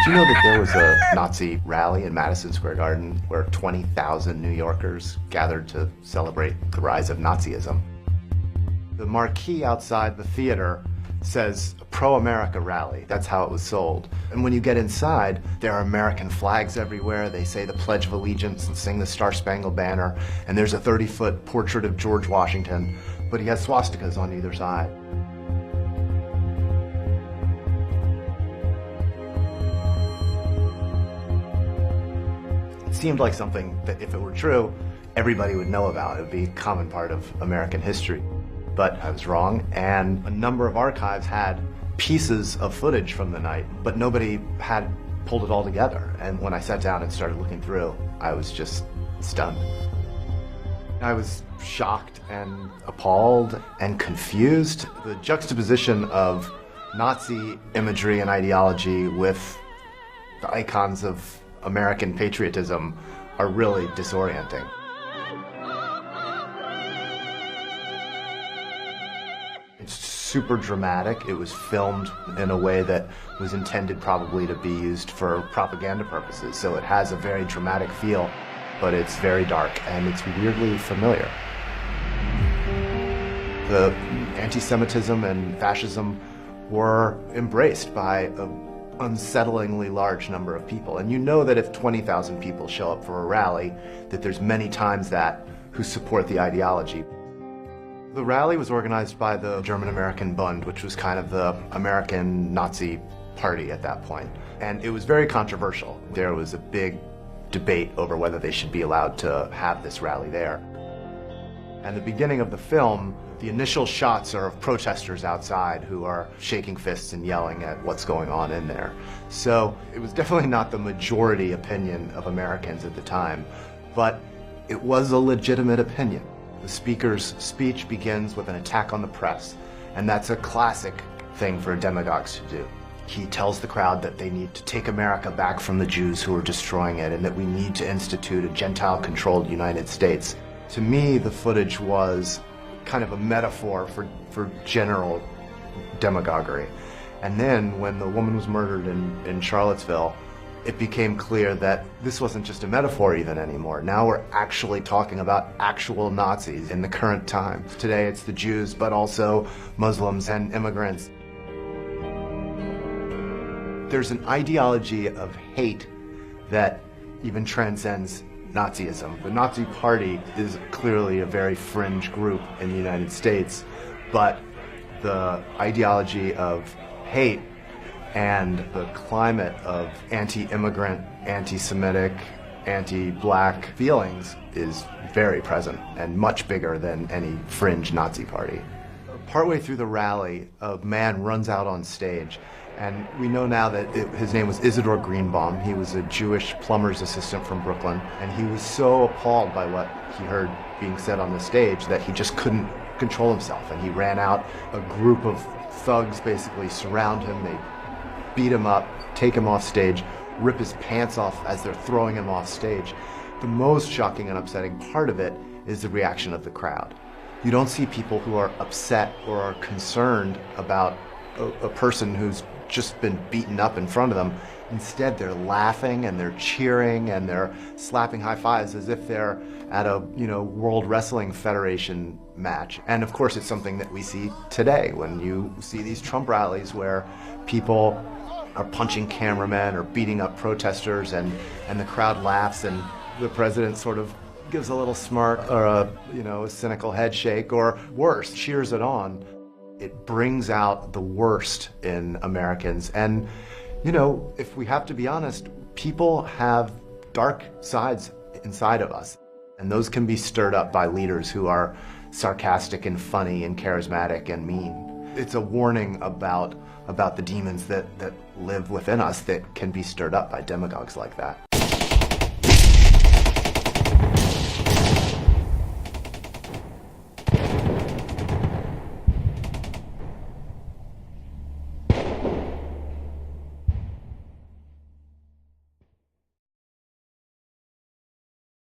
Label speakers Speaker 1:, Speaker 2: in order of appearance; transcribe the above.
Speaker 1: Do you know that there was a Nazi rally in Madison Square Garden where 20,000 New Yorkers gathered to celebrate the rise of Nazism? The marquee outside the theater says pro-America rally. That's how it was sold. And when you get inside, there are American flags everywhere. They say the Pledge of Allegiance and sing the Star-Spangled Banner. And there's a 30-foot portrait of George Washington, but he has swastikas on either side. It seemed like something that, if it were true, everybody would know about. It would be a common part of American history. But I was wrong, and a number of archives had pieces of footage from the night, but nobody had pulled it all together. And when I sat down and started looking through, I was just stunned. I was shocked and appalled and confused. The juxtaposition of Nazi imagery and ideology with the icons of American patriotism are really disorienting. It's super dramatic. It was filmed in a way that was intended probably to be used for propaganda purposes, so it has a very dramatic feel, but it's very dark and it's weirdly familiar. The anti-Semitism and fascism were embraced by an unsettlingly large number of people, and you know that if 20,000 people show up for a rally, that there's many times that who support the ideology. The rally was organized by the German American Bund, which was kind of the American Nazi party at that point. And it was very controversial. There was a big debate over whether they should be allowed to have this rally there. And the beginning of the film, the initial shots are of protesters outside who are shaking fists and yelling at what's going on in there. So it was definitely not the majority opinion of Americans at the time, but it was a legitimate opinion. The speaker's speech begins with an attack on the press, and that's a classic thing for demagogues to do. He tells the crowd that they need to take America back from the Jews who are destroying it, and that we need to institute a Gentile-controlled United States. To me, the footage was kind of a metaphor for general demagoguery. And then, when the woman was murdered in Charlottesville, it became clear that this wasn't just a metaphor even anymore. Now we're actually talking about actual Nazis in the current time. Today it's the Jews, but also Muslims and immigrants. There's an ideology of hate that even transcends Nazism. The Nazi Party is clearly a very fringe group in the United States, but the ideology of hate and the climate of anti-immigrant, anti-Semitic, anti-black feelings is very present and much bigger than any fringe Nazi party. Partway through the rally, a man runs out on stage, and we know now that his name was Isidor Greenbaum. He was a Jewish plumber's assistant from Brooklyn, and he was so appalled by what he heard being said on the stage that he just couldn't control himself, and he ran out. A group of thugs basically surround him. They beat him up, take him off stage, rip his pants off as they're throwing him off stage. The most shocking and upsetting part of it is the reaction of the crowd. You don't see people who are upset or are concerned about a person who's just been beaten up in front of them. Instead, they're laughing and they're cheering and they're slapping high fives as if they're at a World Wrestling Federation match. And of course, it's something that we see today when you see these Trump rallies where people are punching cameramen or beating up protesters, and the crowd laughs, and the president sort of gives a little smirk or a cynical head shake, or worse, cheers it on. It brings out the worst in Americans. And if we have to be honest, people have dark sides inside of us, and those can be stirred up by leaders who are sarcastic and funny and charismatic and mean. It's a warning about the demons that live within us that can be stirred up by demagogues like that.